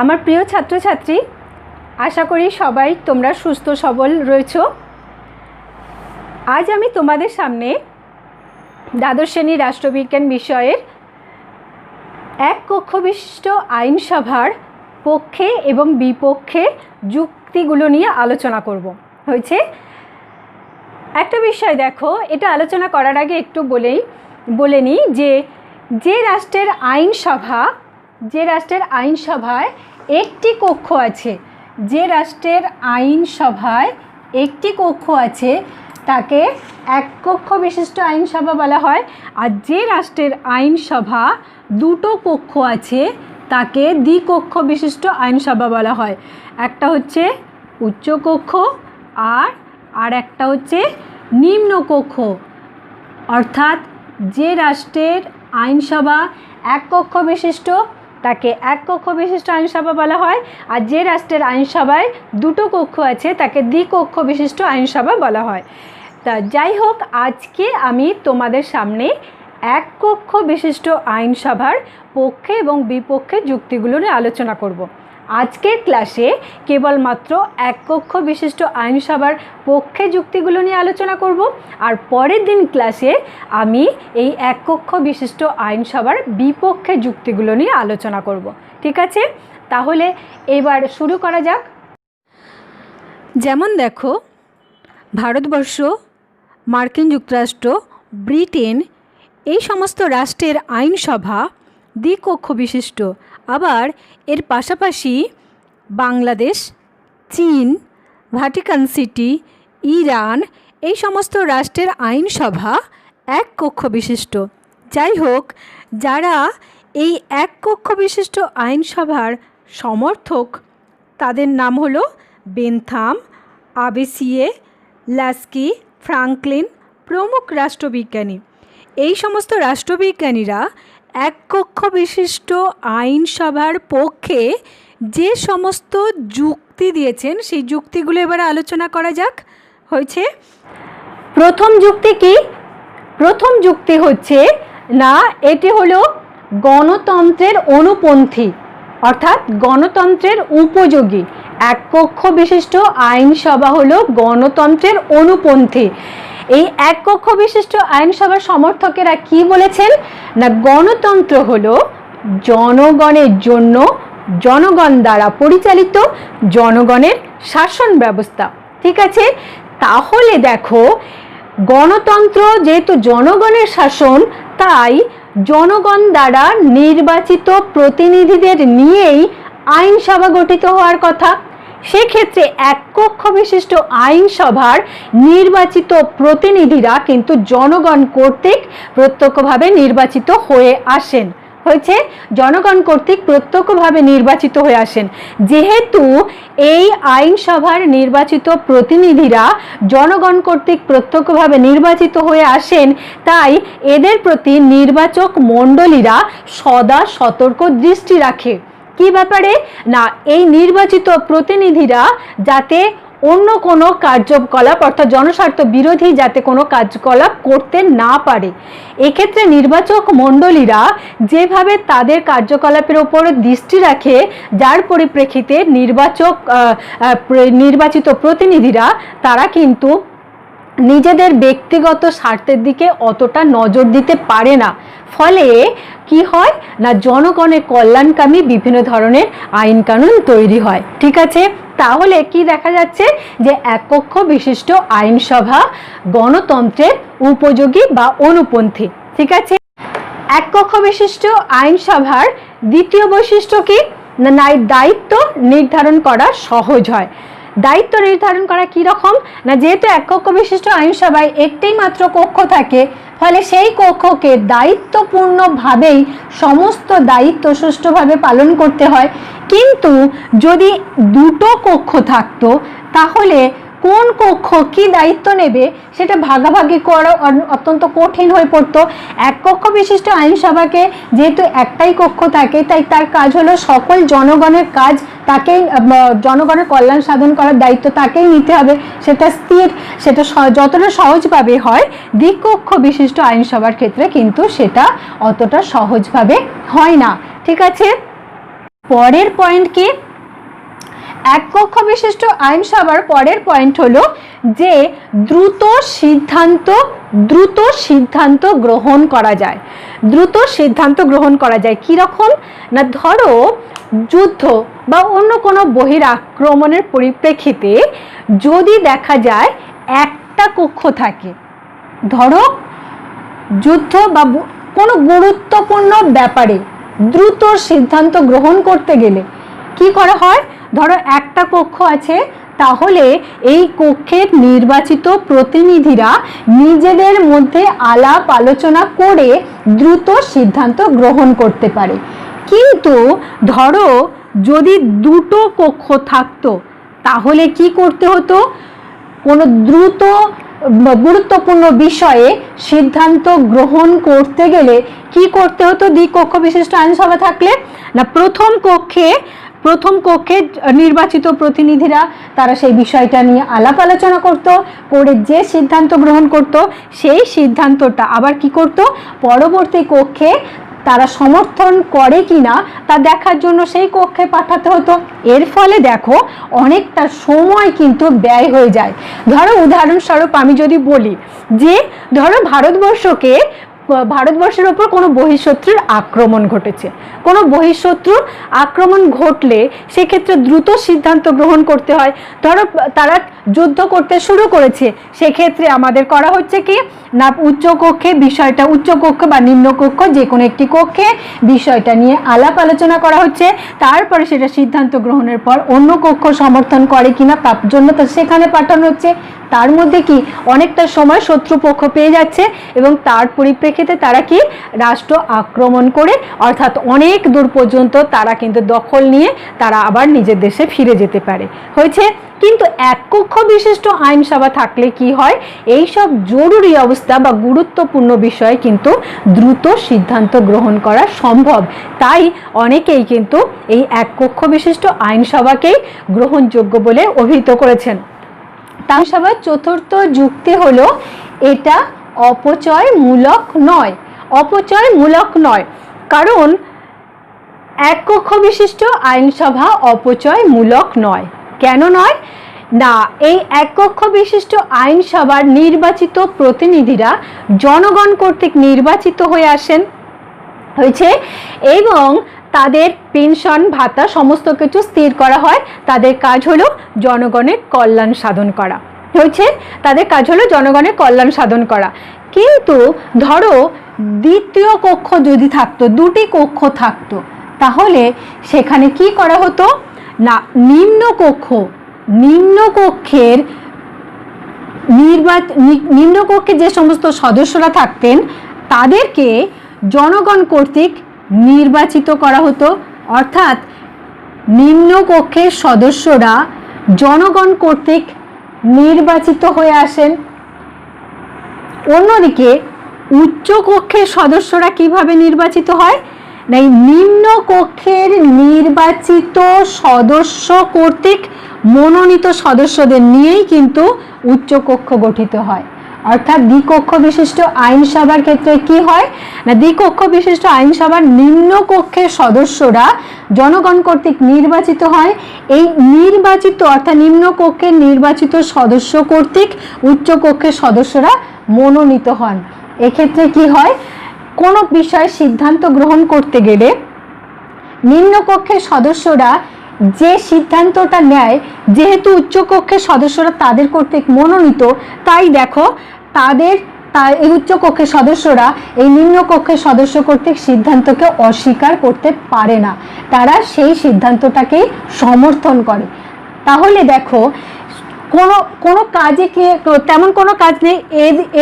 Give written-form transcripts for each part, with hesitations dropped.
আমার প্রিয় ছাত্রছাত্রী, আশা করি সবাই তোমরা সুস্থ সবল রয়েছো। আজ আমি তোমাদের সামনে দ্বাদশ শ্রেণী রাষ্ট্রবিজ্ঞান বিষয়ের এক কক্ষ বিশিষ্ট আইনসভার পক্ষে এবং বিপক্ষে যুক্তিগুলো নিয়ে আলোচনা করব। হয়েছে একটা বিষয়, দেখো, এটা আলোচনা করার আগে একটু বলে নিই যে রাষ্ট্রের আইনসভায় একটি কক্ষ আছে, যে রাষ্ট্রের আইনসভায় একটি কক্ষ আছে তাকে এক কক্ষ বিশিষ্ট আইনসভা বলা হয়। আর যে রাষ্ট্রের আইনসভা দুটো কক্ষ আছে তাকে দ্বিকক্ষ বিশিষ্ট আইনসভা বলা হয়। একটা হচ্ছে উচ্চ কক্ষ আর একটা হচ্ছে নিম্ন কক্ষ। অর্থাৎ যে রাষ্ট্রের আইনসভা এক কক্ষ বিশিষ্ট তাকে এক কক্ষ বিশিষ্ট আইনসভা বলা হয়, আর যে রাষ্ট্রের আইনসভায় দুটো কক্ষ আছে তাকে দ্বিকক্ষ বিশিষ্ট আইনসভা বলা হয়। তা যাই হোক, আজকে আমি তোমাদের সামনে এক কক্ষ বিশিষ্ট আইনসভার পক্ষে এবং বিপক্ষে যুক্তিগুলো নিয়ে আলোচনা করব। আজকের ক্লাসে কেবলমাত্র এক কক্ষ বিশিষ্ট আইনসভার পক্ষে যুক্তিগুলো নিয়ে আলোচনা করব, আর পরের দিন ক্লাসে আমি এই এক কক্ষ বিশিষ্ট আইনসভার বিপক্ষে যুক্তিগুলো নিয়ে আলোচনা করব। ঠিক আছে, তাহলে এবার শুরু করা যাক। যেমন দেখো, ভারতবর্ষ, মার্কিন যুক্তরাষ্ট্র, ব্রিটেন এই সমস্ত রাষ্ট্রের আইনসভা দ্বিকক্ষ বিশিষ্ট। আবার এর পাশাপাশি বাংলাদেশ, চীন, ভ্যাটিকান সিটি, ইরান এই সমস্ত রাষ্ট্রের আইনসভা এক কক্ষ বিশিষ্ট। যাই হোক, যারা এই এক কক্ষ বিশিষ্ট আইনসভার সমর্থক তাদের নাম হলো বেনথাম, আবেসিয়ে, লাস্কি, ফ্রাঙ্কলিন প্রমুখ রাষ্ট্রবিজ্ঞানী। এই সমস্ত রাষ্ট্রবিজ্ঞানীরা এক কক্ষ বিশিষ্ট আইনসভার পক্ষে যে সমস্ত যুক্তি দিয়েছেন সেই যুক্তিগুলো এবার আলোচনা করা যাক। হয়েছে, প্রথম যুক্তি কি? প্রথম যুক্তি হচ্ছে না, এটি হলো গণতন্ত্রের অনুপন্থী, অর্থাৎ গণতন্ত্রের উপযোগী। এক কক্ষ বিশিষ্ট আইনসভা হলো গণতন্ত্রের অনুপন্থী। এই এক কক্ষ বিশিষ্ট আইনসভার সমর্থকেরা কি বলেছেন না, গণতন্ত্র হলো জনগণের জন্য, জনগণ দ্বারা পরিচালিত জনগণের শাসন ব্যবস্থা। ঠিক আছে, তাহলে দেখো, গণতন্ত্র যেহেতু জনগণের শাসন, তাই জনগণ দ্বারা নির্বাচিত প্রতিনিধিদের নিয়েই আইনসভা গঠিত হওয়ার কথা। সেক্ষেত্রে এক কক্ষ বিশিষ্ট আইনসভার নির্বাচিত প্রতিনিধিরা কিন্তু জনগণ কর্তৃক প্রত্যক্ষভাবে নির্বাচিত হয়ে আসেন। হয়েছে, জনগণ কর্তৃক প্রত্যক্ষভাবে নির্বাচিত হয়ে আসেন। যেহেতু এই আইনসভার নির্বাচিত প্রতিনিধিরা জনগণ কর্তৃক প্রত্যক্ষভাবে নির্বাচিত হয়ে আসেন, তাই এদের প্রতি নির্বাচক মণ্ডলীরা সদা সতর্ক দৃষ্টি রাখে। কি ব্যাপারে না, এই নির্বাচিত প্রতিনিধিরা যাতে অন্য কোনো কার্যকলাপ অর্থাৎ জনস্বার্থ বিরোধী যাতে কোনো কার্যকলাপ করতে না পারে। এক্ষেত্রে নির্বাচক মণ্ডলীরা যেভাবে তাদের কার্যকলাপের ওপর দৃষ্টি রাখে, যার পরিপ্রেক্ষিতে নির্বাচিত প্রতিনিধিরা তারা কিন্তু নিজেদের ব্যক্তিগত স্বার্থের দিকে অতটা নজর দিতে পারে না। ফলে কি হয় না, জনগণের কল্যাণকামী বিভিন্ন ধরনের আইন কানুন তৈরি হয়। ঠিক আছে, তাহলে কি দেখা যাচ্ছে যে এক কক্ষ বিশিষ্ট আইনসভা গণতন্ত্রের উপযোগী বা অনুপন্থী। ঠিক আছে, এক কক্ষ বিশিষ্ট আইনসভার দ্বিতীয় বৈশিষ্ট্য কি না, দায়িত্ব নির্ধারণ করা সহজ হয়। দায়িত্ব নির্ধারণ করা কি রকম না, যেহেতু এক কক্ষ বিশিষ্ট আইনসভায় একটি মাত্র কক্ষ থাকে, ফলে সেই কক্ষকে দায়িত্বপূর্ণভাবেই সমস্ত দায়িত্ব সুষ্ঠুভাবে পালন করতে হয়। কিন্তু যদি দুটো কক্ষ থাকতো, তাহলে কোন কক্ষ কি দায়িত্ব নেবে সেটা ভাগাভাগি করা অত্যন্ত কঠিন হয়ে পড়তো। এক কক্ষ বিশিষ্ট আইনসভাকে যেহেতু একটাই কক্ষ থাকে, তাই তার কাজ হলো সকল জনগণের কাজ তাকেই, জনগণের কল্যাণ সাধন করার দায়িত্ব তাকেই নিতে হবে। সেটা স্থির, সেটা যতটা সহজভাবে হয়, দ্বিকক্ষ বিশিষ্ট আইনসভার ক্ষেত্রে কিন্তু সেটা অতটা সহজভাবে হয় না। ঠিক আছে, পরের পয়েন্ট কি, এক কক্ষ বিশিষ্ট আইনসভার পরের পয়েন্ট হলো যে দ্রুত সিদ্ধান্ত গ্রহণ করা যায়। দ্রুত সিদ্ধান্ত গ্রহণ করা যায় কিরকম না, ধরো যুদ্ধ বা অন্য কোনো বহির আক্রমণের পরিপ্রেক্ষিতে যদি দেখা যায় একটা কক্ষ থাকে, ধরো যুদ্ধ বা কোনো গুরুত্বপূর্ণ ব্যাপারে দ্রুত সিদ্ধান্ত গ্রহণ করতে গেলে কি করা হয়, ধরো একটা কক্ষ আছে, তাহলে এই কক্ষের নির্বাচিত প্রতিনিধিরা নিজেদের মধ্যে আলাপ আলোচনা করে দ্রুত সিদ্ধান্ত গ্রহণ করতে পারে। কিন্তু ধরো যদি দুটো কক্ষ থাকতো, তাহলে কি করতে হতো, কোনো দ্রুত গুরুত্বপূর্ণ বিষয়ে সিদ্ধান্ত গ্রহণ করতে গেলে কি করতে হতো, দ্বিকক্ষ বিশিষ্ট আইনসভা থাকলে না প্রথম কক্ষে নির্বাচিত প্রতিনিধিরা তারা সেই বিষয়টা নিয়ে আলাপ আলোচনা করত, করে যে সিদ্ধান্ত গ্রহণ করত সেই সিদ্ধান্তটা আবার কি করত, পরবর্তী কক্ষে তারা সমর্থন করে কিনা তা দেখার জন্য সেই কক্ষে পাঠাতে হতো। এর ফলে দেখো অনেকটা সময় কিন্তু ব্যয় হয়ে যায়। ধরো উদাহরণস্বরূপ আমি যদি বলি যে ধরো ভারতবর্ষের ওপর কোনো বহিঃশত্রুর আক্রমণ ঘটেছে, কোনো বহিঃশত্রুর আক্রমণ ঘটলে সেক্ষেত্রে দ্রুত সিদ্ধান্ত গ্রহণ করতে হয়। ধরো তারা যুদ্ধ করতে শুরু করেছে, সেক্ষেত্রে আমাদের করা হচ্ছে কি না, উচ্চকক্ষ বা নিম্নকক্ষ যে কোনো একটি কক্ষে বিষয়টা নিয়ে আলাপ আলোচনা করা হচ্ছে, তারপরে সেটা সিদ্ধান্ত গ্রহণের পর অন্য কক্ষ সমর্থন করে কিনা তার জন্য তো সেখানে পাঠানো হচ্ছে। তার মধ্যে কি অনেকটা সময় শত্রুপক্ষ পেয়ে যাচ্ছে এবং তার পরিপ্রেক্ষিতে তারা কি রাষ্ট্র আক্রমণ করে, অর্থাৎ অনেক দূর পর্যন্ত তারা কিন্তু দখল নিয়ে তারা আবার নিজের দেশে ফিরে যেতে পারে হয়েছে। কিন্তু এক কক্ষ বিশিষ্ট আইনসভা থাকলে কি হয়, এই সব জরুরি অবস্থা বা গুরুত্বপূর্ণ বিষয়ে কিন্তু দ্রুত সিদ্ধান্ত গ্রহণ করা সম্ভব। তাই অনেকেই কিন্তু এই এক কক্ষ বিশিষ্ট আইনসভাকেই গ্রহণযোগ্য বলে অভিহিত করেছেন। আইনসভার চতুর্থ যুক্তি হলো এটা অপচয়মূলক নয়, কারণ এক কক্ষ বিশিষ্ট আইনসভা অপচয়মূলক নয়। কেন নয় না, এই এক কক্ষ বিশিষ্ট আইনসভার নির্বাচিত প্রতিনিধিরা জনগণ কর্তৃক নির্বাচিত হয়েছে এবং তাদের পেনশন ভাতা সমস্ত কিছু স্থির করা হয়। তাদের কাজ হলো জনগণের কল্যাণ সাধন করা। কিন্তু ধরো দ্বিতীয় কক্ষ যদি থাকতো, দুটি কক্ষ থাকতো, তাহলে সেখানে কি করা হতো না, নিম্নকক্ষে যে সমস্ত সদস্যরা থাকতেন তাদেরকে জনগণ কর্তৃক নির্বাচিত করা হতো, অর্থাৎ নিম্নকক্ষের সদস্যরা জনগণ কর্তৃক নির্বাচিত হয়ে আসেন। অন্যদিকে উচ্চকক্ষের সদস্যরা কিভাবে নির্বাচিত হয় না, নিম্নকক্ষের নির্বাচিত সদস্য কর্তৃক মনোনীত সদস্যদের নিয়েই কিন্তু উচ্চকক্ষ গঠিত হয়। অর্থাৎ দ্বিকক্ষ বিশিষ্ট আইনসভার ক্ষেত্রে কি হয় না, দ্বিকক্ষ বিশিষ্ট আইনসভার নিম্নকক্ষের সদস্যরা জনগণ কর্তৃক নির্বাচিত হয়। এই নির্বাচিত অর্থাৎ নিম্নকক্ষের নির্বাচিত সদস্য কর্তৃক উচ্চকক্ষের সদস্যরা মনোনীত হন। এক্ষেত্রে কি হয়, কোনো বিষয়ে সিদ্ধান্ত গ্রহণ করতে গেলে নিম্নকক্ষের সদস্যরা যে সিদ্ধান্তটা নেয়, যেহেতু উচ্চকক্ষের সদস্যরা তাদের কর্তৃক মনোনীত, তাই দেখো এই উচ্চকক্ষের সদস্যরা এই নিম্নকক্ষের সদস্য কর্তৃক সিদ্ধান্তকে অস্বীকার করতে পারে না, তারা সেই সিদ্ধান্তটাকেই সমর্থন করে। তাহলে দেখো কোনো কাজে তেমন কোনো কাজ নেই,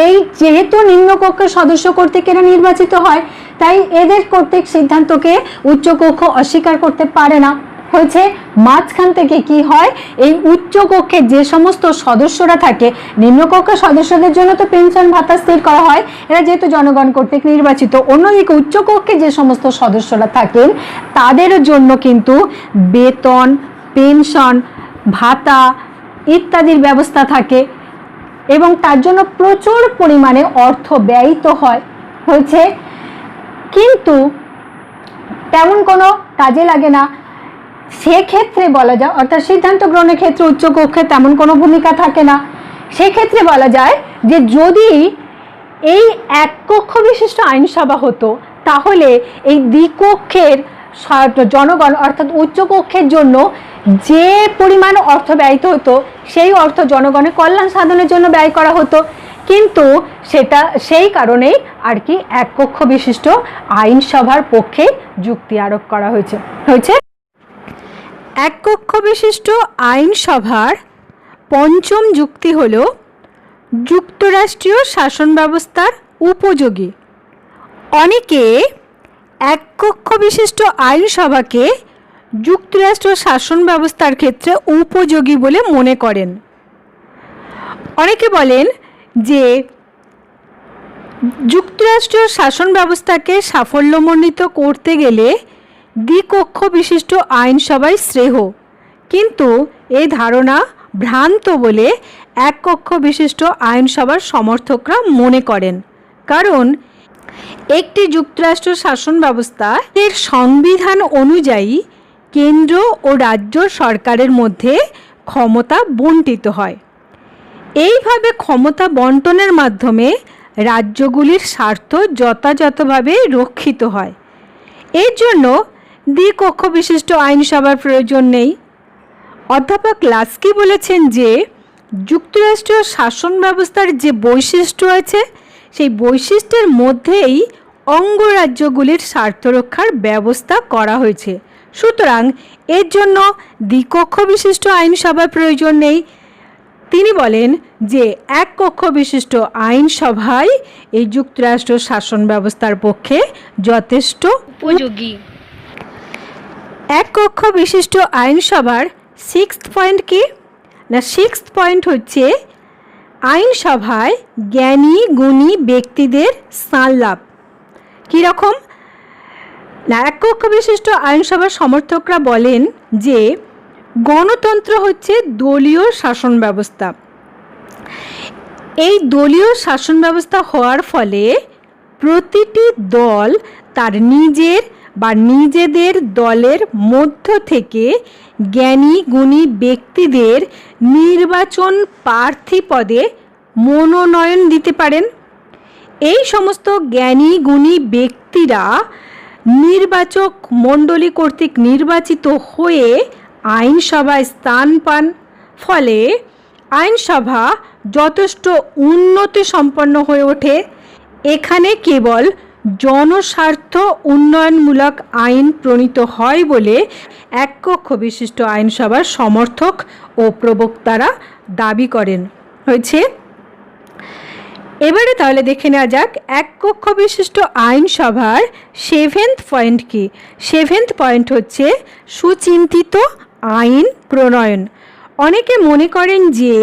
এই যেহেতু নিম্নকক্ষের সদস্য কর্তৃক এরা নির্বাচিত হয়, তাই এদের কর্তৃক সিদ্ধান্তকে উচ্চকক্ষ অস্বীকার করতে পারে না হয়েছে। মাঝখান থেকে কি হয়, এই উচ্চকক্ষের যে সমস্ত সদস্যরা থাকে, নিম্নকক্ষের সদস্যদের জন্য তো পেনশন ভাতা স্থির করা হয়, এরা যেহেতু জনগণ কর্তৃক নির্বাচিত। অন্যদিকে উচ্চকক্ষে যে সমস্ত সদস্যরা থাকেন তাদের জন্য কিন্তু বেতন, পেনশন, ভাতা ইত্যাদির ব্যবস্থা থাকে এবং তার জন্য প্রচুর পরিমাণে অর্থ ব্যয়িত হয়েছে, কিন্তু তেমন কোনো কাজে লাগে না। সেক্ষেত্রে বলা যায়, অর্থাৎ সিদ্ধান্ত গ্রহণের ক্ষেত্রে উচ্চকক্ষে তেমন কোনো ভূমিকা থাকে না। সেক্ষেত্রে বলা যায় যে যদি এই এককক্ষ বিশিষ্ট আইনসভা হতো তাহলে এই দ্বিকক্ষের জনগণ অর্থাৎ উচ্চকক্ষের জন্য যে পরিমাণ অর্থ ব্যয়িত হতো সেই অর্থ জনগণের কল্যাণ সাধনের জন্য ব্যয় করা হতো, কিন্তু সেটা সেই কারণেই আর কি এককক্ষ বিশিষ্ট আইনসভার পক্ষে যুক্তি আরোপ করা হয়েছে। এককক্ষ বিশিষ্ট আইনসভার পঞ্চম যুক্তি হল যুক্তরাষ্ট্রীয় শাসন ব্যবস্থার উপযোগী। অনেকে এককক্ষ বিশিষ্ট আইনসভাকে যুক্তরাষ্ট্রীয় শাসন ব্যবস্থার ক্ষেত্রে উপযোগী বলে মনে করেন। অনেকে বলেন যে যুক্তরাষ্ট্রীয় শাসন ব্যবস্থাকে সাফল্যমণ্ডিত করতে গেলে দ্বিকক্ষ বিশিষ্ট আইনসভাই শ্রেয়, কিন্তু এই ধারণা ভ্রান্ত বলে এককক্ষ বিশিষ্ট আইনসভার সমর্থকরা মনে করেন। কারণ একটি যুক্তরাষ্ট্র শাসন ব্যবস্থা এর সংবিধান অনুযায়ী কেন্দ্র ও রাজ্য সরকারের মধ্যে ক্ষমতা বণ্টিত হয়। এইভাবে ক্ষমতা বণ্টনের মাধ্যমে রাজ্যগুলির স্বার্থ যথাযথভাবে রক্ষিত হয়। এর জন্য দ্বিকক্ষ বিশিষ্ট আইনসভার প্রয়োজন নেই। অধ্যাপক লাস্কি বলেছেন যে যুক্তরাষ্ট্রীয় শাসন ব্যবস্থার যে বৈশিষ্ট্য আছে সেই বৈশিষ্ট্যের মধ্যেই অঙ্গরাজ্যগুলির স্বার্থ রক্ষার ব্যবস্থা করা হয়েছে, সুতরাং এর জন্য দ্বিকক্ষ বিশিষ্ট আইনসভার প্রয়োজন নেই। তিনি বলেন যে এককক্ষ বিশিষ্ট আইনসভাই এই যুক্তরাষ্ট্র শাসন ব্যবস্থার পক্ষে যথেষ্ট উপযোগী। এককক্ষ বিশিষ্ট আইনসভার সিক্সথ পয়েন্ট কি না, সিক্সথ পয়েন্ট হচ্ছে আইনসভায় জ্ঞানী গুণী ব্যক্তিদের স্থান লাভ। কীরকম না, এককক্ষ বিশিষ্ট আইনসভার সমর্থকরা বলেন যে গণতন্ত্র হচ্ছে দলীয় শাসন ব্যবস্থা। এই দলীয় শাসন ব্যবস্থা হওয়ার ফলে প্রতিটি দল তার নিজের বা নিজেদের দলের মধ্য থেকে জ্ঞানী গুণী ব্যক্তিদের নির্বাচন প্রার্থী পদে মনোনয়ন দিতে পারেন। এই সমস্ত জ্ঞানী গুণী ব্যক্তিরা নির্বাচক মণ্ডলী কর্তৃক নির্বাচিত হয়ে আইনসভায় স্থান পান। ফলে আইনসভা যথেষ্ট উন্নতি সম্পন্ন হয়ে ওঠে। এখানে কেবল জনস্বার্থ উন্নয়নমূলক আইন প্রণীত হয় বলে এককক্ষ বিশিষ্ট আইনসভার সমর্থক ও প্রবক্তারা দাবি করেন। হয়েছে, এবারে তাহলে দেখে নেওয়া যাক এককক্ষ বিশিষ্ট আইনসভার সেভেন্থ পয়েন্ট কি। সেভেন্থ পয়েন্ট হচ্ছে সুচিন্তিত আইন প্রণয়ন। অনেকে মনে করেন যে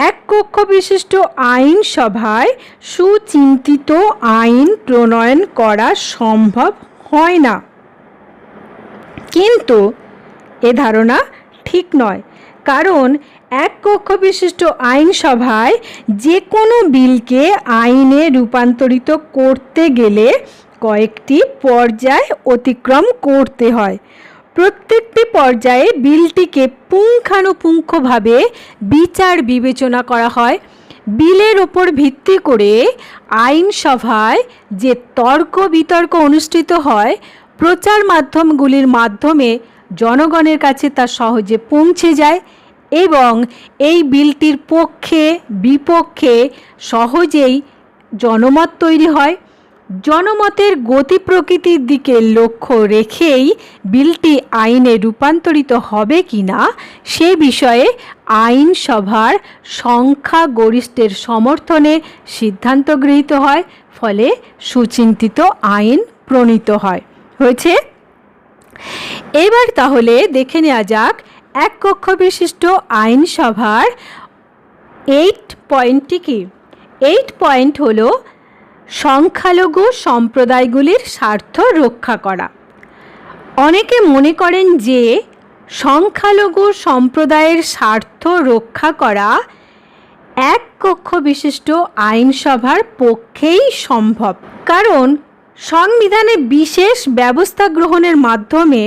এককক্ষ বিশিষ্ট আইনসভায় সুচিন্তিত আইন প্রণয়ন করা সম্ভব হয় না, কিন্তু এ ধারণা ঠিক নয়। কারণ এককক্ষ বিশিষ্ট আইনসভায় যে কোনো বিলকে আইনে রূপান্তরিত করতে গেলে কয়েকটি পর্যায় অতিক্রম করতে হয়। প্রত্যেকটি পর্যায়ে বিলটিকে পুঙ্খানুপুঙ্খভাবে বিচার বিবেচনা করা হয়। বিলের ওপর ভিত্তি করে আইনসভায় যে তর্ক বিতর্ক অনুষ্ঠিত হয়, প্রচার মাধ্যমগুলির মাধ্যমে জনগণের কাছে তা সহজে পৌঁছে যায় এবং এই বিলটির পক্ষে বিপক্ষে সহজেই জনমত তৈরি হয়। জনমতের গতি প্রকৃতির দিকে লক্ষ্য রেখেই বিলটি আইনে রূপান্তরিত হবে কিনা সে বিষয়ে আইনসভার সংখ্যাগরিষ্ঠের সমর্থনে সিদ্ধান্ত গৃহীত হয়, ফলে সুচিন্তিত আইন প্রণীত হয়। হয়েছে, এবার তাহলে দেখে নেওয়া যাক এককক্ষ বিশিষ্ট আইনসভার 8 পয়েন্টটি কি। 8 পয়েন্ট হলো সংখ্যালঘু সম্প্রদায়গুলির স্বার্থ রক্ষা করা। অনেকে মনে করেন যে সংখ্যালঘু সম্প্রদায়ের স্বার্থ রক্ষা করা এককক্ষ বিশিষ্ট আইনসভার পক্ষেই সম্ভব। কারণ সংবিধানে বিশেষ ব্যবস্থা গ্রহণের মাধ্যমে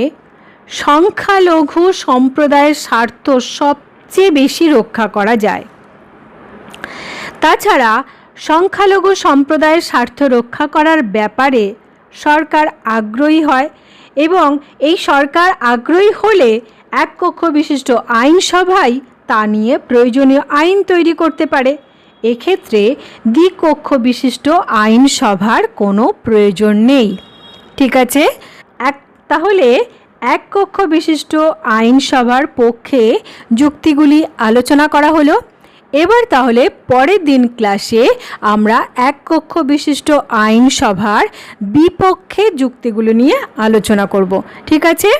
সংখ্যালঘু সম্প্রদায়ের স্বার্থ সবচেয়ে বেশি রক্ষা করা যায়। তাছাড়া সংখ্যালঘু সম্প্রদায়ের স্বার্থ রক্ষা করার ব্যাপারে সরকার আগ্রহী হয় এবং এই সরকার আগ্রহী হলে এক কক্ষ বিশিষ্ট আইনসভাই তা নিয়ে প্রয়োজনীয় আইন তৈরি করতে পারে। এক্ষেত্রে দ্বিকক্ষ বিশিষ্ট আইনসভার কোনো প্রয়োজন নেই। ঠিক আছে, তাহলে এক কক্ষ বিশিষ্ট আইনসভার পক্ষে যুক্তিগুলি আলোচনা করা হলো। এবার তাহলে পরের দিন ক্লাসে আমরা এক কক্ষ বিশিষ্ট আইনসভার বিপক্ষে যুক্তিগুলো নিয়ে আলোচনা করব। ঠিক আছে।